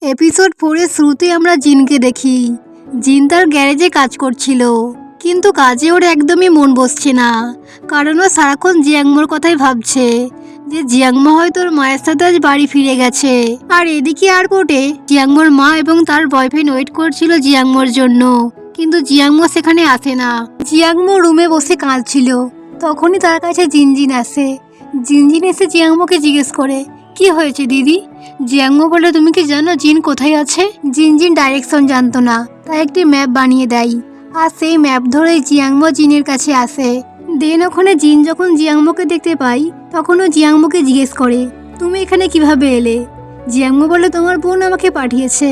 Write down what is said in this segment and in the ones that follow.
Episode 4-এর শুরুতে আমরা জিনকে দেখি। জিন তার গ্যারেজে কাজ করছিল, কিন্তু কাজে ওর একদমই মন বসছে না, কারণ ও সারাক্ষণ জিয়াংমোর কথাই ভাবছে যে জিয়াংমো হয়তো ওর মায়ের সাথে আজ বাড়ি ফিরে গেছে। আর এদিকে এয়ারপোর্টে জিয়াংমোর মা এবং তার বয়ফ্রেন্ড ওয়েট করছিল জিয়াংমোর জন্য, কিন্তু জিয়াংমো সেখানে আসে না। জিয়াংমো রুমে বসে কাঁদছিল, তখনই তার কাছে জিনজিন আসে। জিনজিন এসে জিয়াংমোকে জিজ্ঞেস করে, কি হয়েছে দিদি? জিয়াংমো বলে, তুমি কি জানো জিন কোথায় আছে? জিনজিন ডাইরেকশন জানতো না, তাই একটি ম্যাপ বানিয়ে দেয়, আর সেই ম্যাপ ধরেই জিয়াংমো জিনের কাছে আসে। দেন ওখানে জিন যখন জিয়াংমোকে দেখতে পাই, তখন ও জিয়াংমোকে জিজ্ঞেস করে, তুমি এখানে কিভাবে এলে? জিয়াংমো বলে, তোমার বোন আমাকে পাঠিয়েছে।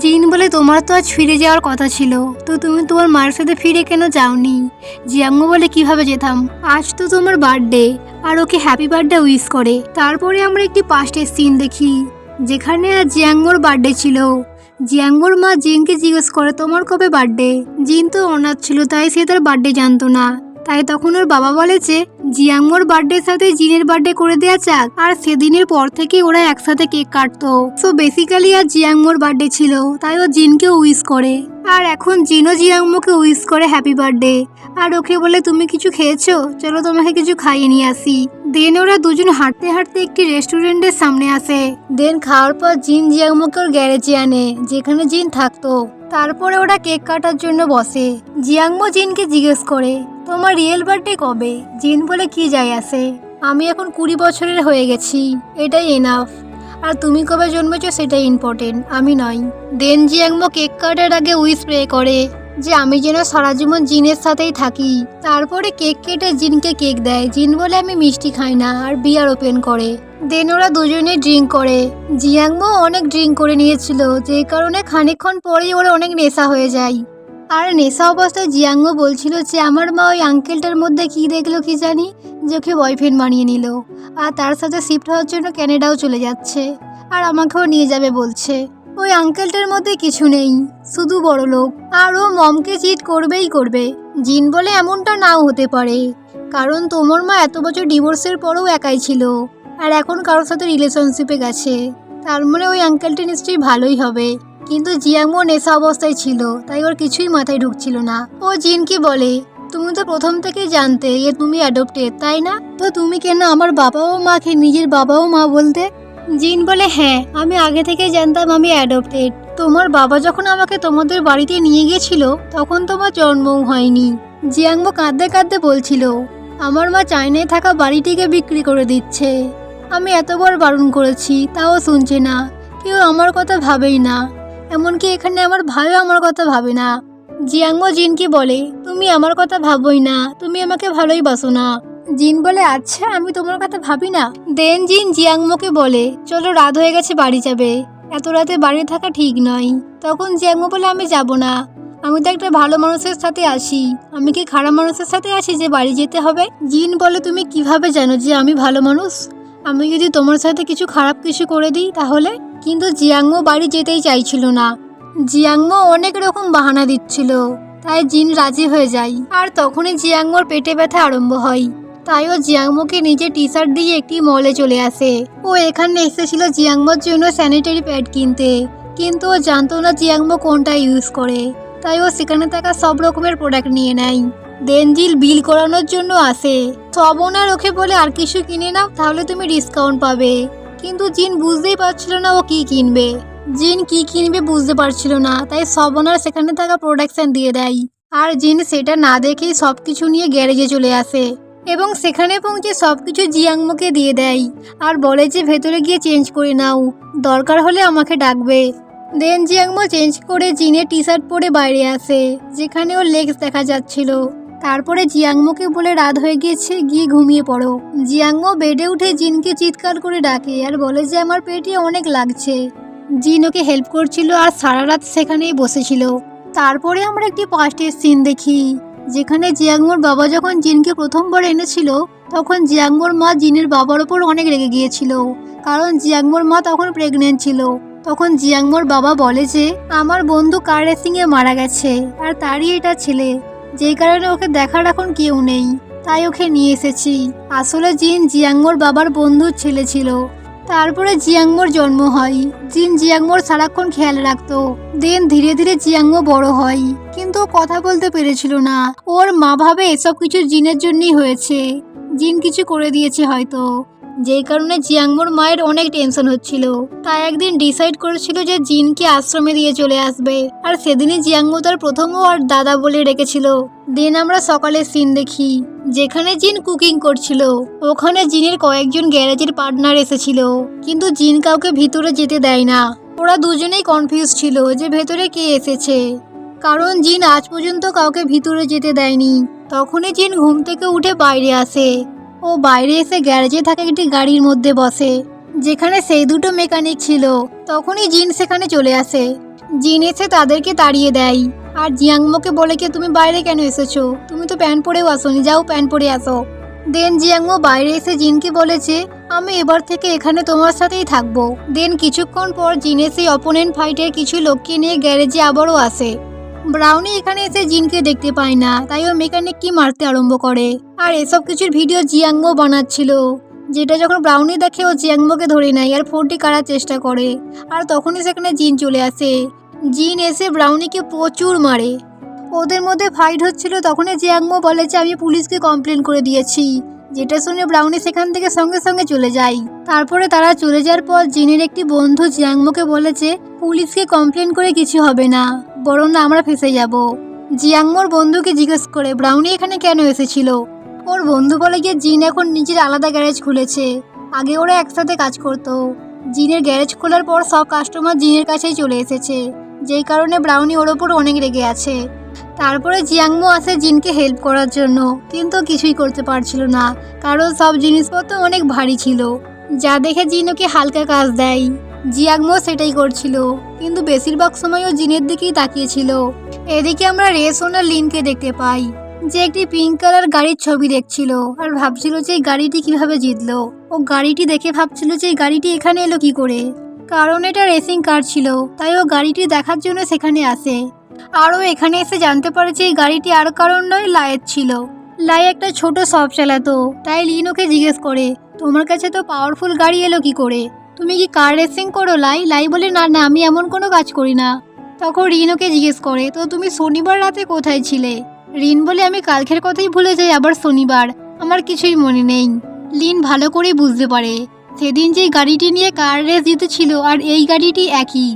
জিন বলে, তোমার তো আজ ফিরে যাওয়ার কথা ছিল, তো তুমি তোমার মায়ের সাথে ফিরে কেন যাওনি? জিয়াংমো বলে, কিভাবে যেতাম, আজ তো তোমার বার্থডে। আর ওকে হ্যাপি বার্থডে উইশ করে। তারপরে আমরা একটি পাস্টের সিন দেখি, যেখানে আজ জিয়াংমোর বার্থডে ছিল। জিয়াংমোর মা জিনকে জিজ্ঞেস করে, তোমার কবে বার্থডে? জিন তো অনাথ ছিল, তাই সে তার বার্থডে জানতো না। তাই তখন ওর বাবা বলে যে জিয়াংমোর বার্থডের সাথে জিনের বার্থডে করে দেওয়া যাক, আর সেদিনের পর থেকে ওরা একসাথে কেক কাটতো। সো বেসিক্যালি আজ জিয়াংমোর বার্থডে ছিল, তাই ও জিনকে উইশ করে। আর এখন জিনও জিয়াংমোকে উইশ করে হ্যাপি বার্থডে, আর ওকে বলে, তুমি কিছু খেয়েছো? চলো তোমাকে কিছু খাইয়ে নিয়ে আসি। দেন ওরা দুজন হাঁটতে হাঁটতে একটি রেস্টুরেন্টের সামনে আসে। দেন খাওয়ার পর জিন জিয়াংমোকে ওর গ্যারেজে আনে, যেখানে জিন থাকতো। তারপরে ওরা কেক কাটার জন্য বসে। জিয়াংমো জিনকে জিজ্ঞেস করে, তোমার রিয়েল বার্থডে কবে? জিন বলে, কি যায় আসে, আমি এখন 20 বছরের হয়ে গেছি, এটাই এনাফ। আর তুমি কবে জন্মেছো সেটাই ইম্পর্টেন্ট, আমি নয়। দেন জিয়াংমো কেক কাটার আগে উইশ প্রে করে যে আমি যেন সারা জীবন জিনের সাথেই থাকি। তারপরে কেক কেটে জিনকে কেক দেয়। জিন বলে, আমি মিষ্টি খাই না, আর বিয়ার ওপেন করে। দেন ওরা দুজনে ড্রিঙ্ক করে। জিয়াংমো অনেক ড্রিঙ্ক করে নিয়েছিল, যে কারণে খানিকক্ষণ পরেই ওরা অনেক নেশা হয়ে যায়। আর নেশা অবস্থায় জিয়াংমো বলছিল যে আমার মা ওই আঙ্কেলটার মধ্যে কি দেখলো কি জানি, যে ওকে বয়ফ্রেন্ড বানিয়ে নিল, আর তার সাথে শিফট হওয়ার জন্য ক্যানাডাও চলে যাচ্ছে, আর আমাকেও নিয়ে যাবে বলছে। ওই আঙ্কেলটার মধ্যে কিছু নেই, শুধু বড় লোক, আর ও মমকে চিট করবেই করবে। জিন বলে, এমনটা নাও হতে পারে, কারণ তোমার মা এত বছর ডিভোর্সের পরেও একাই ছিল, আর এখন কারোর সাথে রিলেশনশিপে গেছে, তার মানে ওই আঙ্কেলটা নিশ্চয়ই ভালোই হবে। কিন্তু জিয়াংমো নেশা অবস্থায় ছিল, তাই ওর কিছুই মাথায় ঢুকছিল না। ও জিনকে বলে, তুমি তো প্রথম থেকেই জানতে যে তুমি অ্যাডপ্টেড, তাই না? তো তুমি কেন আমার বাবা ও মাকে নিজের বাবা ও মা বলতে? জিন বলে, হ্যাঁ, আমি আগে থেকে জানতাম আমি অ্যাডপ্টেড। তোমার বাবা যখন আমাকে তোমাদের বাড়িতে নিয়ে গিয়েছিল, তখন তোমার জন্মও হয়নি। জিয়াংমো কাঁদতে কাঁদতে বলছিল, আমার মা চায়নায় থাকা বাড়িটিকে বিক্রি করে দিচ্ছে। আমি এতবার বারণ করেছি, তাও শুনছে না, কেউ আমার কথা ভাবেই না, এমনকি এখানে আমার ভাইও আমার কথা ভাবে না। জিয়াংমো জিনকে বলে, তুমি আমার কথা ভাবোই না, তুমি আমাকে ভালোই বাসো না। জিন বলে, আচ্ছা আমি তোমার কথা ভাবি না? দেন জিন জিয়াংমোকে বলে, চলো রাত হয়ে গেছে, বাড়ি যাবে, এত রাতে বাড়ি থাকা ঠিক নয়। তখন জিয়াংমো বলে, আমি যাব না, আমি তো একটা ভালো মানুষের সাথে আছি, আমি কি খারাপ মানুষের সাথে আছি যে বাড়ি যেতে হবে? জিন বলে, তুমি কিভাবে জানো যে আমি ভালো মানুষ? আমি যদি তোমার সাথে কিছু খারাপ কিছু করে দিই তাহলে? কিন্তু জিয়াংমো বাড়ি যেতেই চাইছিল না। জিয়াংমো অনেক রকম বাহানা দিচ্ছিল, তাই জিন রাজি হয়ে যায়। আর তখনই জিয়াংমোর পেটে ব্যথা আরম্ভ হয়, তাই ও জিয়াংমোকে নিজে টি শার্ট দিয়ে একটি মলে চলে আসে। ও এখানে এসেছিল জিয়াংমোর জন্য স্যানিটারি প্যাড কিনতে, কিন্তু ও জানতো না জিয়াংমো কোনটা ইউজ করে, তাই ও সেখানে থাকা সব রকমের প্রোডাক্ট নিয়ে নেয়। দেন জিল বিল করানোর জন্য আসে। শ্রবণার ওকে বলে, আর কিছু কিনে নাও, তাহলে তুমি ডিসকাউন্ট পাবে। কিন্তু জিন বুঝতেই পারছিল না ও কি কিনবে। জিন কি কিনবে বুঝতে পারছিল না, তাই শ্রবণার সেখানে থাকা প্রোডাকশন দিয়ে দেয়। আর জিন সেটা না দেখেই সবকিছু নিয়ে গ্যারেজে চলে আসে, এবং সেখানে পৌঁছে সবকিছু জিয়াংমোকে দিয়ে দেয়, আর বলে যে ভেতরে গিয়ে চেঞ্জ করে নাও, দরকার হলে আমাকে ডাকবে। দেন জিয়াংমো চেঞ্জ করে জিনের টি শার্ট পরে বাইরে আসে, যেখানে ওর লেগস দেখা যাচ্ছিল। তারপরে জিয়াংমোকে বলে, রাত হয়ে গিয়েছে, গিয়ে ঘুমিয়ে পড়ো। জিয়াংমো বেডে উঠে জিনকে চিৎকার করে ডাকে, আর বলে যে আমার পেটে অনেক লাগছে। জিন ওকে হেল্প করছিল, আর সারা রাত সেখানেই বসেছিল। তারপরে আমরা একটি পাস্টের সিন দেখি, যেখানে জিয়াংমোর বাবা যখন জিনকে প্রথমবার এনেছিল, তখন জিয়াংমোর মা জিনের বাবার ওপর অনেক রেগে গিয়েছিল, কারণ জিয়াংমোর মা তখন প্রেগনেন্ট ছিল। তখন জিয়াংমোর বাবা বলে যে আমার বন্ধু কার রেসিংয়ে মারা গেছে, আর তারই এটা ছেলে, যেই কারণে ওকে দেখার এখন কেউ নেই, তাই ওকে নিয়ে এসেছি। আসলে জিন জিয়াংমোর বাবার বন্ধুর ছেলে ছিল। তারপরে জিয়াংমোর জন্ম হয়। জিন জিয়াংমোর সারাক্ষণ খেয়াল রাখতো। দেন ধীরে ধীরে জিয়াংমো বড় হয়, কিন্তু ও কথা বলতে পেরেছিল না। ওর মা ভাবে এসব কিছু জিনের জন্যই হয়েছে, জিন কিছু করে দিয়েছে হয়তো। যেই কারণে জিয়াংমোর মায়ের অনেক টেনশন হচ্ছিল। তাই একদিন ডিসাইড করেছিল যে জিনকে আশ্রমে দিয়ে চলে আসবে। আর সেদিনই জিয়াংমো তার প্রথম আর দাদা বলে ডেকেছিল। দেন আমরা সকালে সিন দেখি যেখানে জিন কুকিং করছিল। ওখানে জিনের কয়েকজন গ্যারেজের পার্টনার এসেছিল, কিন্তু জিন কাউকে ভিতরে যেতে দেয় না। ওরা দুজনেই কনফিউজ ছিল যে ভেতরে কে এসেছে, কারণ জিন আজ পর্যন্ত কাউকে ভিতরে যেতে দেয়নি। তখনই জিন ঘুম থেকে উঠে বাইরে আসে। ও বাইরে এসে গ্যারেজে থাকা একটি গাড়ির মধ্যে বসে, যেখানে সেই দুটো মেকানিক ছিল। তখনই জিন সেখানে চলে আসে। জিন এসে তাদেরকে তাড়িয়ে দেয় আর জিয়াংমোকে বলে কি তুমি বাইরে কেন এসেছো, তুমি তো প্যান্ট পরেও আসোনি, যাও প্যান্ট পরে আসো। দেন জিয়াংমো বাইরে এসে জিনকে বলেছে আমি এবার থেকে এখানে তোমার সাথেই থাকবো। দেন কিছুক্ষণ পর জিন এসে অপোনেন্ট ফাইটের কিছু লোককে নিয়ে গ্যারেজে আবারও আসে। ব্রাউনি এখানে এসে জিনকে দেখতে পায় না, তাই ও মেকানিককে মারতে আরম্ভ করে। আর এসব কিছুর ভিডিও জিয়াংমো বানাচ্ছিল, যেটা যখন ব্রাউনি দেখে ও জিয়াংমোকে ধরে নেয় আর ফোনটি কাড়ার চেষ্টা করে। আর তখনই সেখানে জিন চলে আসে। জিন এসে ব্রাউনিকে প্রচুর মারে। ওদের মধ্যে ফাইট হচ্ছিল, তখনই জিয়াংমো বলে যে আমি পুলিশকে কমপ্লেন করে দিয়েছি। যেটা শুনে ব্রাউনি সেখান থেকে সঙ্গে সঙ্গে চলে যায়। তারপরে তারা চলে যাওয়ার পর জিনের একটি বন্ধু জিয়াংমোকে বলেছে পুলিশকে কমপ্লেন করে কিছু হবে না, বরং আমরা ফেঁসে যাব। জিয়াংমোর বন্ধুকে জিজ্ঞেস করে ব্রাউনি এখানে কেন এসেছিল। ওর বন্ধু বলে গিয়ে জিন এখন নিজের আলাদা গ্যারেজ খুলেছে, আগে ওরা একসাথে কাজ করতো। জিনের গ্যারেজ খোলার পর সব কাস্টমার জিনের কাছেই চলে এসেছে, যেই কারণে ব্রাউনি ওর ওপর অনেক রেগে আছে। তারপরে জিয়াংমো আসে জিনকে হেল্প করার জন্য, কিন্তু কিছুই করতে পারছিল না, কারণ সব জিনিসপত্র অনেক ভারী ছিল, যা দেখে জিন ওকে হালকা কাজ দেয়। জিয়াংমো সেটাই করছিল, কিন্তু বেশিরভাগ সময়ও জিনের দিকেই তাকিয়েছিল। এদিকে আমরা রেসন আর লিনকে দেখতে পাই, যে একটি পিঙ্ক কালার গাড়ির ছবি দেখছিল আর ভাবছিল যে এই গাড়িটি কিভাবে জিতলো। ও গাড়িটি দেখে ভাবছিল যে এই গাড়িটি এখানে এলো কি করে, কারণ এটা রেসিং কার ছিল, তাই ও গাড়িটি দেখার জন্য সেখানে আসে। আরও এখানে এসে জানতে পারে যে এই গাড়িটি আর কারণ নয়, লায়ের ছিল। লাই একটা ছোট শপ চালাতো, তাই লিন ওকে জিজ্ঞেস করে তোমার কাছে তো পাওয়ারফুল গাড়ি এলো কি করে, তুমি কি কার রেসিং করো লাই? লাই বলে না না, আমি এমন কোনো কাজ করি না। তখন রিন ওকে জিজ্ঞেস করে তো তুমি শনিবার রাতে কোথায় ছিলে? রিন বলে আমি কালকের কথাই ভুলে যাই, আবার শনিবার, আমার কিছুই মনে নেই। লিন ভালো করেই বুঝতে পারে সেদিন যে গাড়িটি নিয়ে কার রেস জিতেছিল আর এই গাড়িটি একই।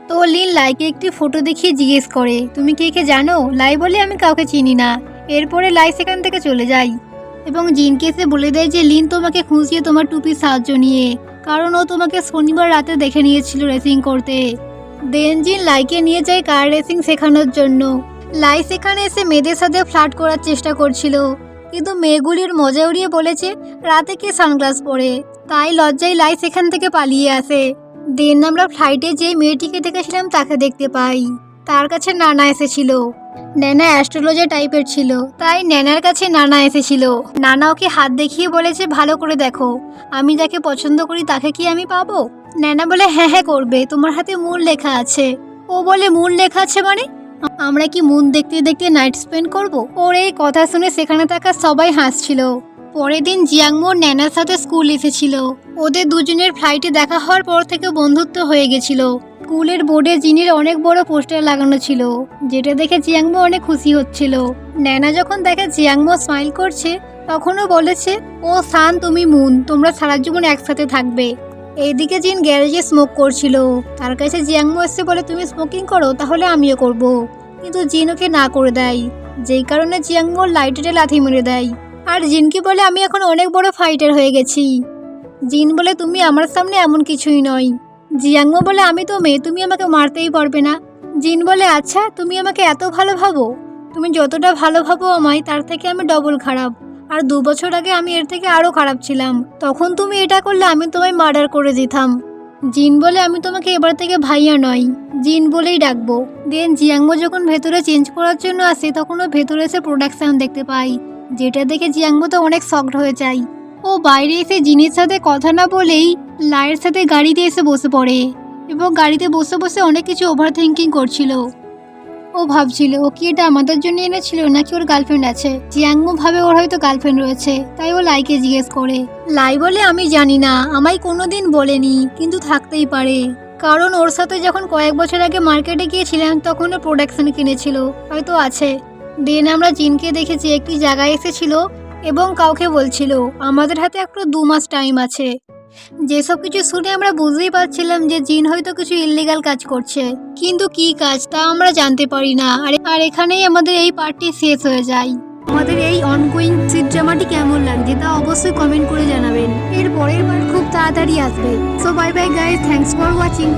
তো লিন লাইকে একটি ফটো দেখিয়ে জিজ্ঞেস করে তুমি কে কে জানো? লাই বলে আমি কাউকে চিনি না। এরপরে লাই সেখান থেকে চলে যায় এবং জিনকে এসে বলে দেয় যে লিন তোমাকে খুঁজিয়ে তোমার টুপির সাহায্য নিয়ে, কারণ ও তোমাকে শনিবার রাতে দেখে নিয়েছিল রেসিং করতে। দেন জিন লাইকে নিয়ে যায় কার রেসিং শেখানোর জন্য। লাই সেখানে এসে মেয়েদের সাথে ফ্লার্ট করার চেষ্টা করছিল, কিন্তু মেয়েগুলির মজা উড়িয়ে বলেছে রাতে কে সানগ্লাস পরে, তাই লজ্জায় লাই সেখান থেকে পালিয়ে আসে। দেন আমরা ফ্লাইটে যে মেয়েটিকে দেখেছিলাম তাকে দেখতে পাই, তার কাছে নানা এসেছিল। ন্যানা অ্যাস্ট্রোলজার টাইপের ছিল, তাই ন্যানার কাছে নানা এসেছিল। নানা ওকে হাত দেখিয়ে বলেছে ভালো করে দেখো, আমি যাকে পছন্দ করি তাকে কি আমি পাবো? ন্যানা বলে হ্যাঁ হ্যাঁ করবে, তোমার হাতে মুন লেখা আছে। ও বলে মুন লেখা আছে মানে? আমরা কি মুন দেখতে দেখতে নাইট স্পেন্ড করব? ওর এই কথা শুনে সেখানে থাকা সবাই হাসছিল। পরের দিন জিয়াংমো ন্যানার সাথে স্কুল এসেছিল। ওদের দুজনের ফ্লাইটে দেখা হওয়ার পর থেকে বন্ধুত্ব হয়ে গেছিল। স্কুলের বোর্ডে জিনের অনেক বড় পোস্টার লাগানো ছিল, যেটা দেখে জিয়াংমো অনেক খুশি হচ্ছিল। ন্যানা যখন দেখে জিয়াংমো স্মাইল করছে, তখনও বলেছে ও সান তুমি মুন, তোমরা সারা জীবন একসাথে থাকবে। এইদিকে জিন গ্যারেজে স্মোক করছিল, তার কাছে জিয়াংমো এসে বলে তুমি স্মোকিং করো, তাহলে আমিও করব। কিন্তু জিন ওকে না করে দেয়, যেই কারণে জিয়াংমো লাইটারে লাথি মেরে দেয়। আর জিনকে বলে আমি এখন অনেক বড় ফাইটার হয়ে গেছি। জিন বলে তুমি আমার সামনে এমন কিছুই নয়। জিয়াংমো বলে আমি তো মেয়ে, তুমি আমাকে মারতেই পারবে না। জিন বলে আচ্ছা তুমি আমাকে এত ভালো ভাবো? তুমি যতটা ভালো ভাবো আমায়, তার থেকে আমি ডবল খারাপ। আর 2 বছর আগে আমি এর থেকে আরও খারাপ ছিলাম, তখন তুমি এটা করলে আমি তোমায় মার্ডার করে দিতাম। জিন বলে আমি তোমাকে এবার থেকে ভাইয়া নয়, জিন বলেই ডাকবো। দেন জিয়াংমো যখন ভেতরে চেঞ্জ করার জন্য আসে, তখন ও ভেতরে এসে প্রোডাকশন দেখতে পাই, যেটা দেখে জিয়াংমো তো অনেক শকড হয়ে যায়। ও বাইরে এসে জিনের সাথে কথা না বলেই লাইয়ের সাথে গাড়িতে এসে বসে পড়ে এবং গাড়িতে বসে বসে অনেক কিছু ওভার থিঙ্কিং করছিল। ও ও ভাবছিল ও কি এটা আমাদের জন্য এনেছিল নাকি ওর গার্লফ্রেন্ড আছে। জিয়াংমো ভাবে ওর হয়তো গার্লফ্রেন্ড রয়েছে, তাই ও লাইকে জিজ্ঞেস করে। লাই বলে আমি জানি না, আমায় কোনোদিন বলেনি, কিন্তু থাকতেই পারে। কারণ ওর সাথে যখন কয়েক বছর আগে মার্কেটে গিয়েছিলাম তখন ও প্রোডাকশন কিনেছিল, হয়তো আছে। দেন আমরা জিনকে দেখেছি একটি জায়গায় এসেছিল এবং কাউকে বলছিল আমাদের হাতে একটু 2 মাস টাইম আছে। যেসব কিছু শুনে আমরা বুঝতেই পারছিলাম যে জিন হয়তো কিছু ইল্লিগাল কাজ করছে, কিন্তু কি কাজ তা আমরা জানতে পারি না। আর এখানেই আমাদের এই পার্টটি শেষ হয়ে যায়। আমাদের এই অনগোয়িং সিট ড্রামাটি কেমন লাগছে তা অবশ্যই কমেন্ট করে জানাবেন। এর পরের পার্ট খুব তাড়াতাড়ি আসবে। So bye bye guys, thanks for watching.